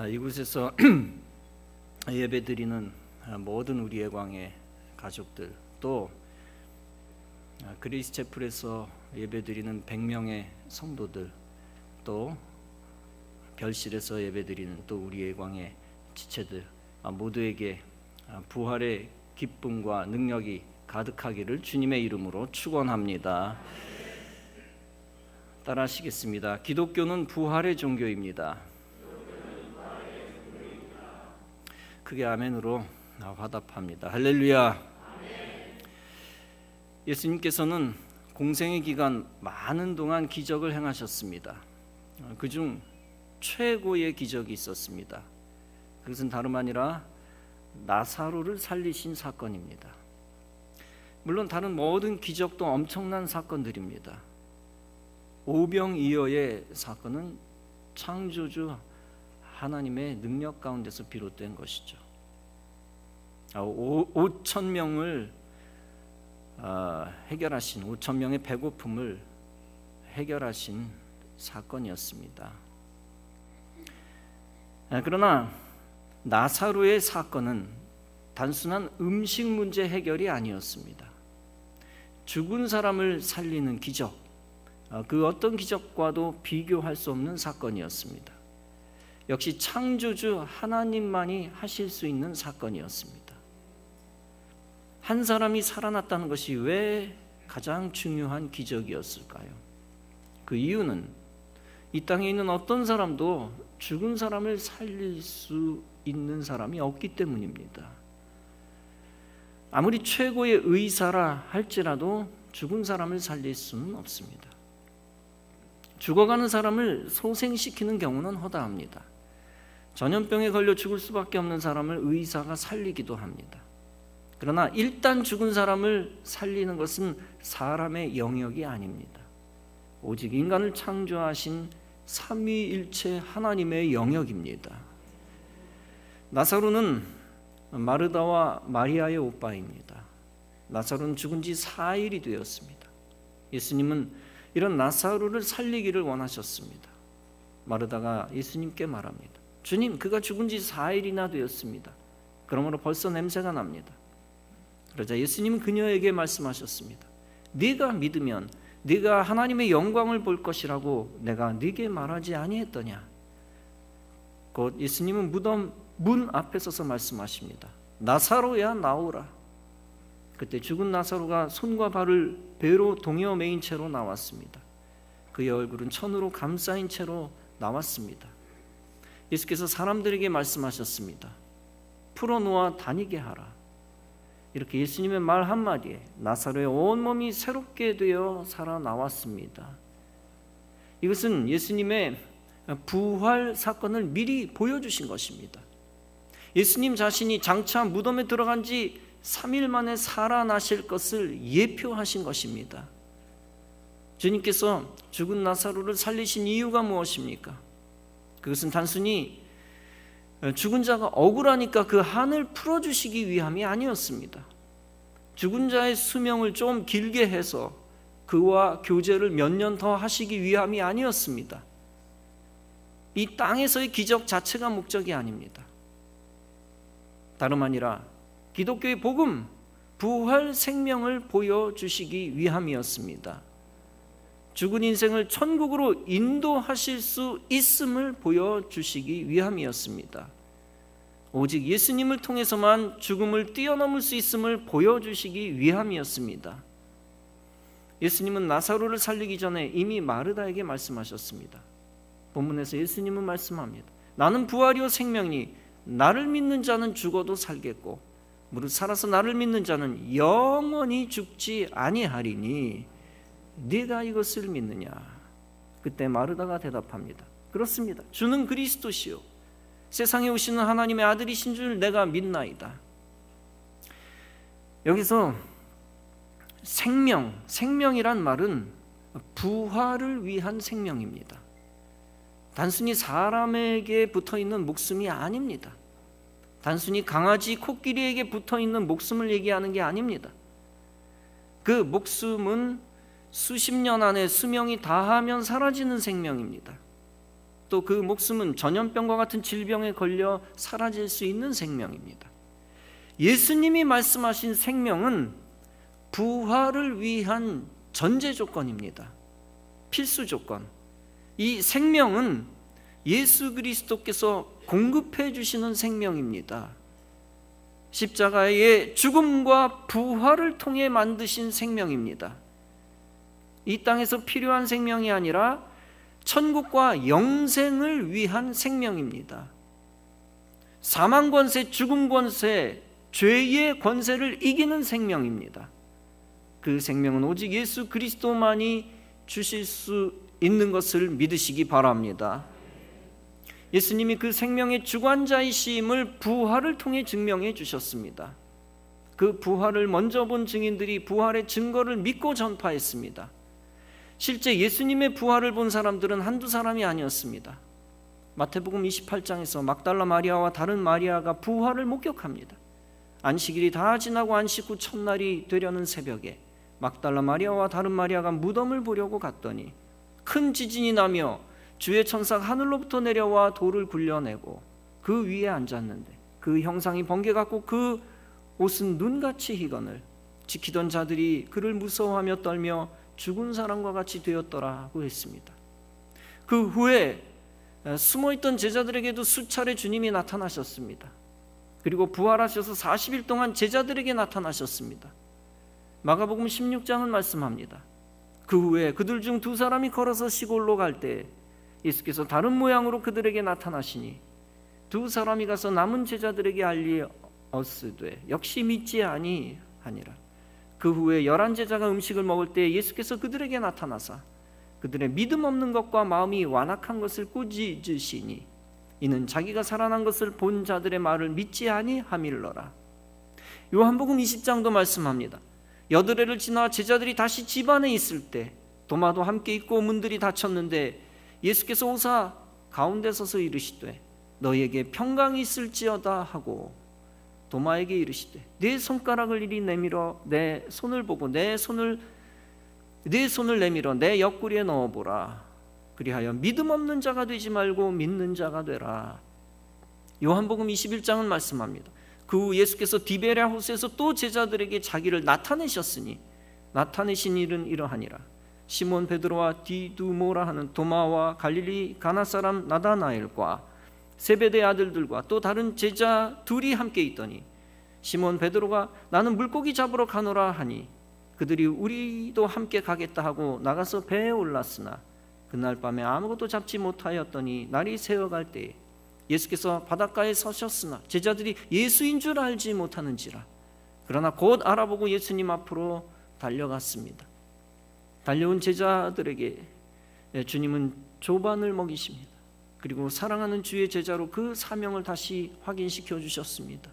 이곳에서 예배드리는 모든 우리의 광의 가족들, 또 그레이스 채플에서 예배드리는 100명의 성도들, 또 별실에서 예배드리는 또 우리의 광의 지체들 모두에게 부활의 기쁨과 능력이 가득하기를 주님의 이름으로 축원합니다. 따라하시겠습니다. 기독교는 부활의 종교입니다. 크게 아멘으로 화답합니다. 할렐루야. 예수님께서는 공생의 기간 많은 동안 기적을 행하셨습니다. 그중 최고의 기적이 있었습니다. 그것은 다름 아니라 나사로를 살리신 사건입니다. 물론 다른 모든 기적도 엄청난 사건들입니다. 오병이어의 사건은 창조주 하나님의 능력 가운데서 비롯된 것이죠. 5,000명을 해결하신 5,000명의 배고픔을 해결하신 사건이었습니다. 그러나 나사로의 사건은 단순한 음식 문제 해결이 아니었습니다. 죽은 사람을 살리는 기적, 그 어떤 기적과도 비교할 수 없는 사건이었습니다. 역시 창조주 하나님만이 하실 수 있는 사건이었습니다. 한 사람이 살아났다는 것이 왜 가장 중요한 기적이었을까요? 그 이유는 이 땅에 있는 어떤 사람도 죽은 사람을 살릴 수 있는 사람이 없기 때문입니다. 아무리 최고의 의사라 할지라도 죽은 사람을 살릴 수는 없습니다. 죽어가는 사람을 소생시키는 경우는 허다합니다. 전염병에 걸려 죽을 수밖에 없는 사람을 의사가 살리기도 합니다. 그러나 일단 죽은 사람을 살리는 것은 사람의 영역이 아닙니다. 오직 인간을 창조하신 삼위일체 하나님의 영역입니다. 나사로는 마르다와 마리아의 오빠입니다. 나사로는 죽은 지 4일이 되었습니다. 예수님은 이런 나사로를 살리기를 원하셨습니다. 마르다가 예수님께 말합니다. 주님, 그가 죽은 지 4일이나 되었습니다. 그러므로 벌써 냄새가 납니다. 그러자 예수님은 그녀에게 말씀하셨습니다. 네가 믿으면 네가 하나님의 영광을 볼 것이라고 내가 네게 말하지 아니했더냐. 곧 예수님은 무덤 문 앞에 서서 말씀하십니다. 나사로야 나오라. 그때 죽은 나사로가 손과 발을 배로 동여 매인 채로 나왔습니다. 그의 얼굴은 천으로 감싸인 채로 나왔습니다. 예수께서 사람들에게 말씀하셨습니다. 풀어놓아 다니게 하라. 이렇게 예수님의 말 한마디에 나사로의 온몸이 새롭게 되어 살아나왔습니다. 이것은 예수님의 부활 사건을 미리 보여주신 것입니다. 예수님 자신이 장차 무덤에 들어간 지 3일 만에 살아나실 것을 예표하신 것입니다. 주님께서 죽은 나사로를 살리신 이유가 무엇입니까? 그것은 단순히 죽은 자가 억울하니까 그 한을 풀어주시기 위함이 아니었습니다. 죽은 자의 수명을 좀 길게 해서 그와 교제를 몇 년 더 하시기 위함이 아니었습니다. 이 땅에서의 기적 자체가 목적이 아닙니다. 다름 아니라 기독교의 복음, 부활 생명을 보여주시기 위함이었습니다. 죽은 인생을 천국으로 인도하실 수 있음을 보여주시기 위함이었습니다. 오직 예수님을 통해서만 죽음을 뛰어넘을 수 있음을 보여주시기 위함이었습니다. 예수님은 나사로를 살리기 전에 이미 마르다에게 말씀하셨습니다. 본문에서 예수님은 말씀합니다. 나는 부활이요 생명이니 나를 믿는 자는 죽어도 살겠고 무릇 살아서 나를 믿는 자는 영원히 죽지 아니하리니 네가 이것을 믿느냐? 그때 마르다가 대답합니다. 그렇습니다. 주는 그리스도시요 세상에 오시는 하나님의 아들이신 줄 내가 믿나이다. 여기서 생명이란 말은 부활을 위한 생명입니다. 단순히 사람에게 붙어있는 목숨이 아닙니다. 단순히 강아지, 코끼리에게 붙어있는 목숨을 얘기하는 게 아닙니다. 그 목숨은 수십 년 안에 수명이 다하면 사라지는 생명입니다. 또 그 목숨은 전염병과 같은 질병에 걸려 사라질 수 있는 생명입니다. 예수님이 말씀하신 생명은 부활을 위한 전제 조건입니다. 필수 조건. 이 생명은 예수 그리스도께서 공급해 주시는 생명입니다. 십자가의 죽음과 부활을 통해 만드신 생명입니다. 이 땅에서 필요한 생명이 아니라 천국과 영생을 위한 생명입니다. 사망 권세, 죽음 권세, 죄의 권세를 이기는 생명입니다. 그 생명은 오직 예수 그리스도만이 주실 수 있는 것을 믿으시기 바랍니다. 예수님이 그 생명의 주관자이심을 부활을 통해 증명해 주셨습니다. 그 부활을 먼저 본 증인들이 부활의 증거를 믿고 전파했습니다. 실제 예수님의 부활을 본 사람들은 한두 사람이 아니었습니다. 마태복음 28장에서 막달라 마리아와 다른 마리아가 부활을 목격합니다. 안식일이 다 지나고 안식 후 첫날이 되려는 새벽에 막달라 마리아와 다른 마리아가 무덤을 보려고 갔더니 큰 지진이 나며 주의 천사가 하늘로부터 내려와 돌을 굴려내고 그 위에 앉았는데 그 형상이 번개 같고 그 옷은 눈같이 희건을 지키던 자들이 그를 무서워하며 떨며 죽은 사람과 같이 되었더라고 했습니다. 그 후에 숨어있던 제자들에게도 수차례 주님이 나타나셨습니다. 그리고 부활하셔서 40일 동안 제자들에게 나타나셨습니다. 마가복음 16장은 말씀합니다. 그 후에 그들 중 두 사람이 걸어서 시골로 갈 때 예수께서 다른 모양으로 그들에게 나타나시니 두 사람이 가서 남은 제자들에게 알리었으되 역시 믿지 아니하니라. 그 후에 11제자가 음식을 먹을 때 예수께서 그들에게 나타나사 그들의 믿음 없는 것과 마음이 완악한 것을 꾸짖으시니 이는 자기가 살아난 것을 본 자들의 말을 믿지 아니함일러라. 요한복음 20장도 말씀합니다. 여드레를 지나 제자들이 다시 집 안에 있을 때 도마도 함께 있고 문들이 닫혔는데 예수께서 오사 가운데 서서 이르시되 너희에게 평강이 있을지어다 하고 도마에게 이르시되 네 손가락을 이리 내밀어 내 손을 보고 네 손을 내밀어 내 옆구리에 넣어보라. 그리하여 믿음 없는 자가 되지 말고 믿는 자가 되라. 요한복음 21장은 말씀합니다. 그 후 예수께서 디베랴 호수에서 또 제자들에게 자기를 나타내셨으니 나타내신 일은 이러하니라. 시몬 베드로와 디두모라 하는 도마와 갈릴리 가나 사람 나다나엘과 세베대 아들들과 또 다른 제자 둘이 함께 있더니 시몬 베드로가 나는 물고기 잡으러 가노라 하니 그들이 우리도 함께 가겠다 하고 나가서 배에 올랐으나 그날 밤에 아무것도 잡지 못하였더니 날이 새어갈 때에 예수께서 바닷가에 서셨으나 제자들이 예수인 줄 알지 못하는지라. 그러나 곧 알아보고 예수님 앞으로 달려갔습니다. 달려온 제자들에게 주님은 조반을 먹이십니다. 그리고 사랑하는 주의 제자로 그 사명을 다시 확인시켜 주셨습니다.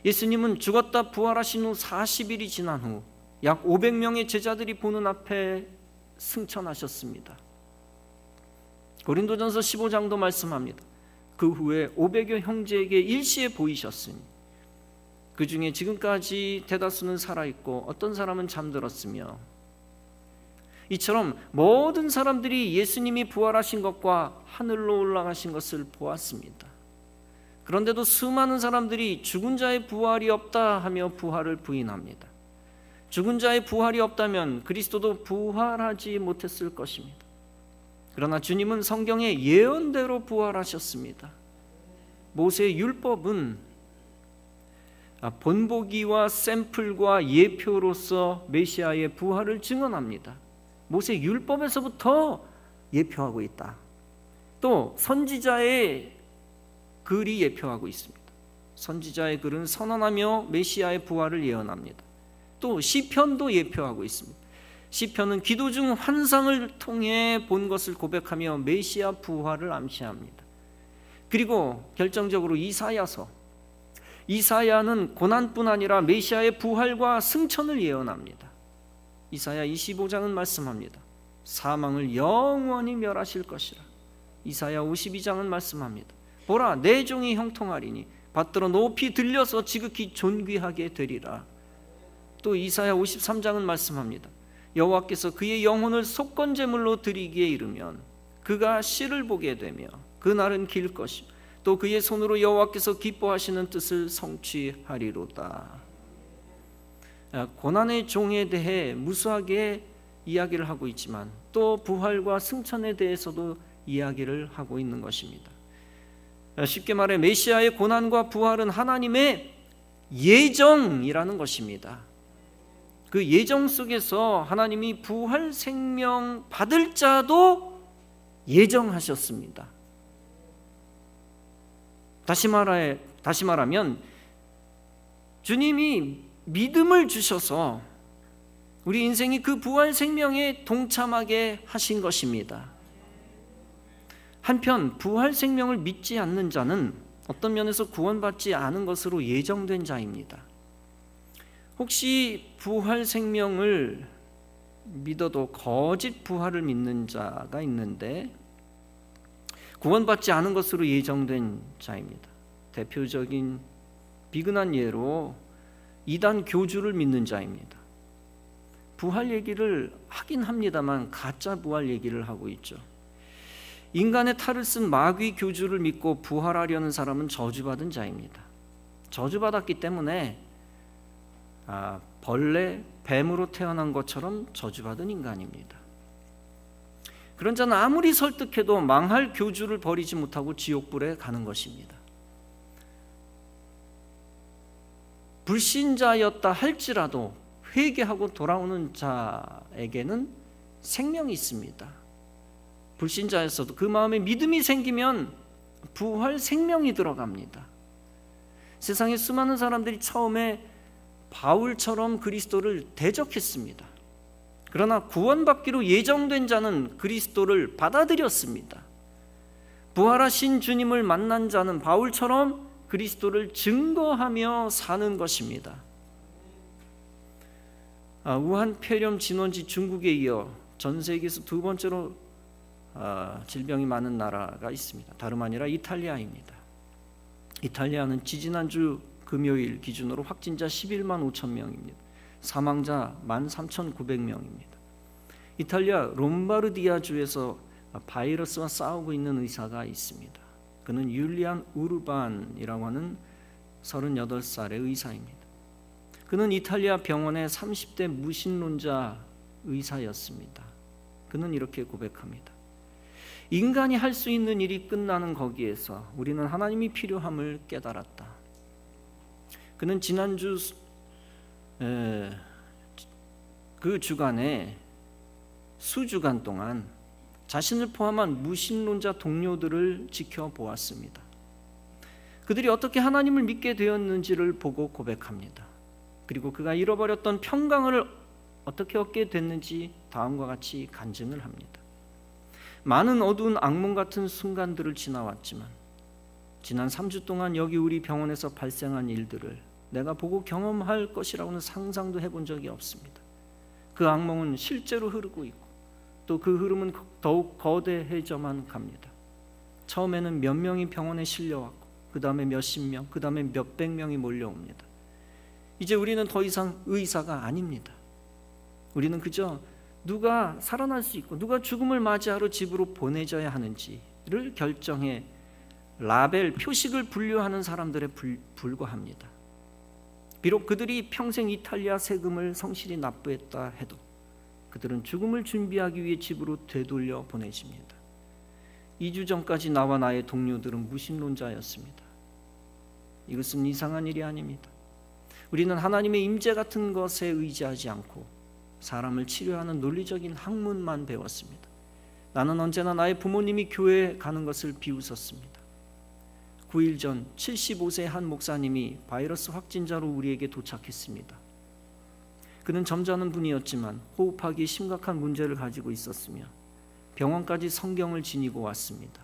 예수님은 죽었다 부활하신 후 40일이 지난 후 약 500명의 제자들이 보는 앞에 승천하셨습니다. 고린도전서 15장도 말씀합니다. 그 후에 500여 형제에게 일시에 보이셨으니 그 중에 지금까지 대다수는 살아있고 어떤 사람은 잠들었으며 이처럼 모든 사람들이 예수님이 부활하신 것과 하늘로 올라가신 것을 보았습니다. 그런데도 수많은 사람들이 죽은 자의 부활이 없다 하며 부활을 부인합니다. 죽은 자의 부활이 없다면 그리스도도 부활하지 못했을 것입니다. 그러나 주님은 성경의 예언대로 부활하셨습니다. 모세의 율법은 본보기와 샘플과 예표로서 메시아의 부활을 증언합니다. 모세 율법에서부터 예표하고 있다. 또 선지자의 글이 예표하고 있습니다. 선지자의 글은 선언하며 메시아의 부활을 예언합니다. 또 시편도 예표하고 있습니다. 시편은 기도 중 환상을 통해 본 것을 고백하며 메시아 부활을 암시합니다. 그리고 결정적으로 이사야는 고난뿐 아니라 메시아의 부활과 승천을 예언합니다. 이사야 25장은 말씀합니다. 사망을 영원히 멸하실 것이라. 이사야 52장은 말씀합니다. 보라 내 종이 형통하리니 받들어 높이 들려서 지극히 존귀하게 되리라. 또 이사야 53장은 말씀합니다. 여호와께서 그의 영혼을 속건제물로 드리기에 이르면 그가 씨를 보게 되며 그날은 길 것이며 또 그의 손으로 여호와께서 기뻐하시는 뜻을 성취하리로다. 고난의 종에 대해 무수하게 이야기를 하고 있지만 또 부활과 승천에 대해서도 이야기를 하고 있는 것입니다. 쉽게 말해 메시아의 고난과 부활은 하나님의 예정이라는 것입니다. 그 예정 속에서 하나님이 부활 생명 받을 자도 예정하셨습니다. 다시 말하면 주님이 믿음을 주셔서 우리 인생이 그 부활 생명에 동참하게 하신 것입니다. 한편 부활 생명을 믿지 않는 자는 어떤 면에서 구원받지 않은 것으로 예정된 자입니다. 혹시 부활 생명을 믿어도 거짓 부활을 믿는 자가 있는데 구원받지 않은 것으로 예정된 자입니다. 대표적인 비근한 예로 이단 교주를 믿는 자입니다. 부활 얘기를 하긴 합니다만 가짜 부활 얘기를 하고 있죠. 인간의 탈을 쓴 마귀 교주를 믿고 부활하려는 사람은 저주받은 자입니다. 저주받았기 때문에 벌레, 뱀으로 태어난 것처럼 저주받은 인간입니다. 그런 자는 아무리 설득해도 망할 교주를 버리지 못하고 지옥불에 가는 것입니다. 불신자였다 할지라도 회개하고 돌아오는 자에게는 생명이 있습니다. 불신자였어도 그 마음에 믿음이 생기면 부활 생명이 들어갑니다. 세상에 수많은 사람들이 처음에 바울처럼 그리스도를 대적했습니다. 그러나 구원받기로 예정된 자는 그리스도를 받아들였습니다. 부활하신 주님을 만난 자는 바울처럼 그리스도를 증거하며 사는 것입니다. 우한 폐렴 진원지 중국에 이어 전 세계에서 두 번째로 질병이 많은 나라가 있습니다. 다름 아니라 이탈리아입니다. 이탈리아는 지지난주 금요일 기준으로 확진자 11만 5천 명입니다. 사망자 13,900명입니다. 이탈리아 롬바르디아 주에서 바이러스와 싸우고 있는 의사가 있습니다. 그는 율리안 우르반이라고 하는 38살의 의사입니다. 그는 이탈리아 병원의 30대 무신론자 의사였습니다. 그는 이렇게 고백합니다. 인간이 할 수 있는 일이 끝나는 거기에서 우리는 하나님이 필요함을 깨달았다. 그는 지난주 그 주간에 수주간 동안 자신을 포함한 무신론자 동료들을 지켜보았습니다. 그들이 어떻게 하나님을 믿게 되었는지를 보고 고백합니다. 그리고 그가 잃어버렸던 평강을 어떻게 얻게 됐는지 다음과 같이 간증을 합니다. 많은 어두운 악몽 같은 순간들을 지나왔지만 지난 3주 동안 여기 우리 병원에서 발생한 일들을 내가 보고 경험할 것이라고는 상상도 해본 적이 없습니다. 그 악몽은 실제로 흐르고 있고 또 그 흐름은 더욱 거대해져만 갑니다. 처음에는 몇 명이 병원에 실려왔고 그 다음에 몇십 명, 그 다음에 몇백 명이 몰려옵니다. 이제 우리는 더 이상 의사가 아닙니다. 우리는 그저 누가 살아날 수 있고 누가 죽음을 맞이하러 집으로 보내져야 하는지를 결정해 라벨, 표식을 분류하는 사람들에 불과합니다. 비록 그들이 평생 이탈리아 세금을 성실히 납부했다 해도 그들은 죽음을 준비하기 위해 집으로 되돌려 보내집니다. 2주 전까지 나와 나의 동료들은 무신론자였습니다. 이것은 이상한 일이 아닙니다. 우리는 하나님의 임재 같은 것에 의지하지 않고 사람을 치료하는 논리적인 학문만 배웠습니다. 나는 언제나 나의 부모님이 교회에 가는 것을 비웃었습니다. 9일 전 75세 한 목사님이 바이러스 확진자로 우리에게 도착했습니다. 그는 점잖은 분이었지만 호흡하기 심각한 문제를 가지고 있었으며 병원까지 성경을 지니고 왔습니다.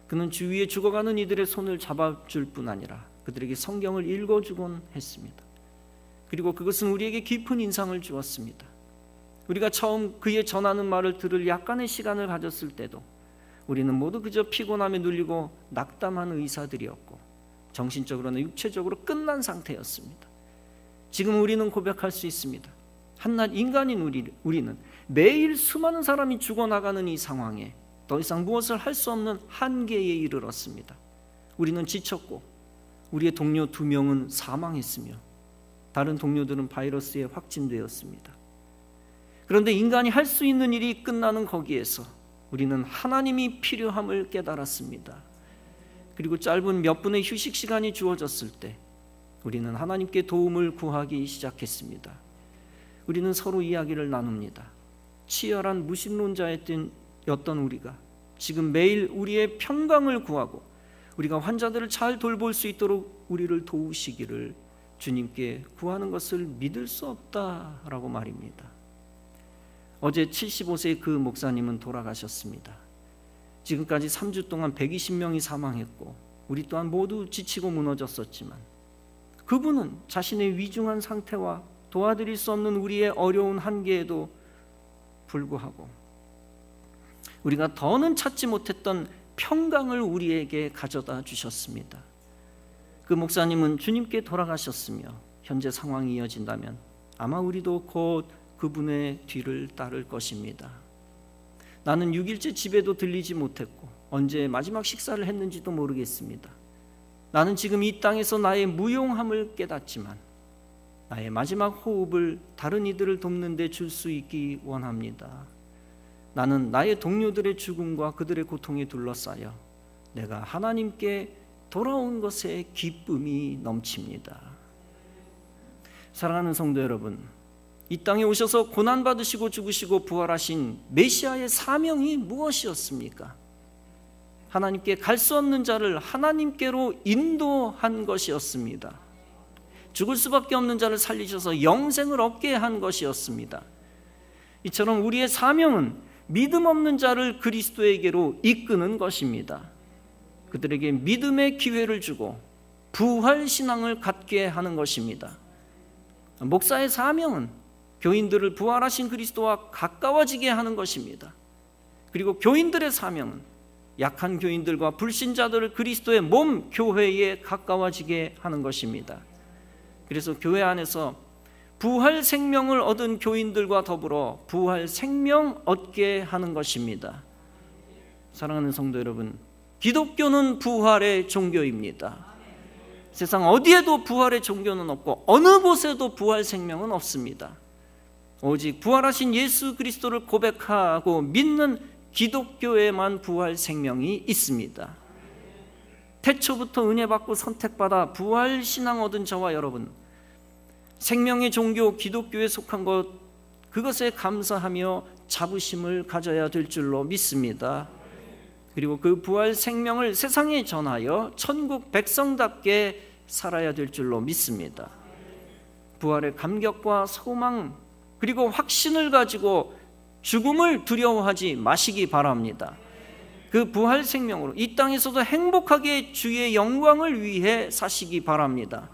그는 주위에 죽어가는 이들의 손을 잡아줄 뿐 아니라 그들에게 성경을 읽어주곤 했습니다. 그리고 그것은 우리에게 깊은 인상을 주었습니다. 우리가 처음 그의 전하는 말을 들을 약간의 시간을 가졌을 때도 우리는 모두 그저 피곤함에 눌리고 낙담한 의사들이었고 정신적으로나 육체적으로 끝난 상태였습니다. 지금 우리는 고백할 수 있습니다. 한낱 인간인 우리는 매일 수많은 사람이 죽어나가는 이 상황에 더 이상 무엇을 할 수 없는 한계에 이르렀습니다. 우리는 지쳤고 우리의 동료 2명은 사망했으며 다른 동료들은 바이러스에 확진되었습니다. 그런데 인간이 할 수 있는 일이 끝나는 거기에서 우리는 하나님이 필요함을 깨달았습니다. 그리고 짧은 몇 분의 휴식 시간이 주어졌을 때 우리는 하나님께 도움을 구하기 시작했습니다. 우리는 서로 이야기를 나눕니다. 치열한 무신론자였던 우리가 지금 매일 우리의 평강을 구하고 우리가 환자들을 잘 돌볼 수 있도록 우리를 도우시기를 주님께 구하는 것을 믿을 수 없다라고 말입니다. 어제 75세의 그 목사님은 돌아가셨습니다. 지금까지 3주 동안 120명이 사망했고 우리 또한 모두 지치고 무너졌었지만 그분은 자신의 위중한 상태와 도와드릴 수 없는 우리의 어려운 한계에도 불구하고 우리가 더는 찾지 못했던 평강을 우리에게 가져다 주셨습니다. 그 목사님은 주님께 돌아가셨으며 현재 상황이 이어진다면 아마 우리도 곧 그분의 뒤를 따를 것입니다. 나는 6일째 집에도 들리지 못했고 언제 마지막 식사를 했는지도 모르겠습니다. 나는 지금 이 땅에서 나의 무용함을 깨닫지만 나의 마지막 호흡을 다른 이들을 돕는 데 줄 수 있기 원합니다. 나는 나의 동료들의 죽음과 그들의 고통에 둘러싸여 내가 하나님께 돌아온 것에 기쁨이 넘칩니다. 사랑하는 성도 여러분, 이 땅에 오셔서 고난받으시고 죽으시고 부활하신 메시아의 사명이 무엇이었습니까? 하나님께 갈 수 없는 자를 하나님께로 인도한 것이었습니다. 죽을 수밖에 없는 자를 살리셔서 영생을 얻게 한 것이었습니다. 이처럼 우리의 사명은 믿음 없는 자를 그리스도에게로 이끄는 것입니다. 그들에게 믿음의 기회를 주고 부활 신앙을 갖게 하는 것입니다. 목사의 사명은 교인들을 부활하신 그리스도와 가까워지게 하는 것입니다. 그리고 교인들의 사명은 약한 교인들과 불신자들을 그리스도의 몸 교회에 가까워지게 하는 것입니다. 그래서 교회 안에서 부활 생명을 얻은 교인들과 더불어 부활 생명 얻게 하는 것입니다. 사랑하는 성도 여러분, 기독교는 부활의 종교입니다. 세상 어디에도 부활의 종교는 없고 어느 곳에도 부활 생명은 없습니다. 오직 부활하신 예수 그리스도를 고백하고 믿는 기독교에만 부활 생명이 있습니다. 태초부터 은혜 받고 선택받아 부활 신앙 얻은 저와 여러분, 생명의 종교 기독교에 속한 것, 그것에 감사하며 자부심을 가져야 될 줄로 믿습니다. 그리고 그 부활 생명을 세상에 전하여 천국 백성답게 살아야 될 줄로 믿습니다. 부활의 감격과 소망 그리고 확신을 가지고 죽음을 두려워하지 마시기 바랍니다. 그 부활 생명으로 이 땅에서도 행복하게 주의 영광을 위해 사시기 바랍니다.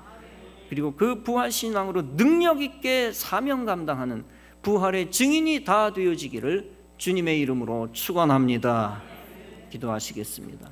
그리고 그 부활 신앙으로 능력 있게 사명 감당하는 부활의 증인이 다 되어지기를 주님의 이름으로 축원합니다. 기도하시겠습니다.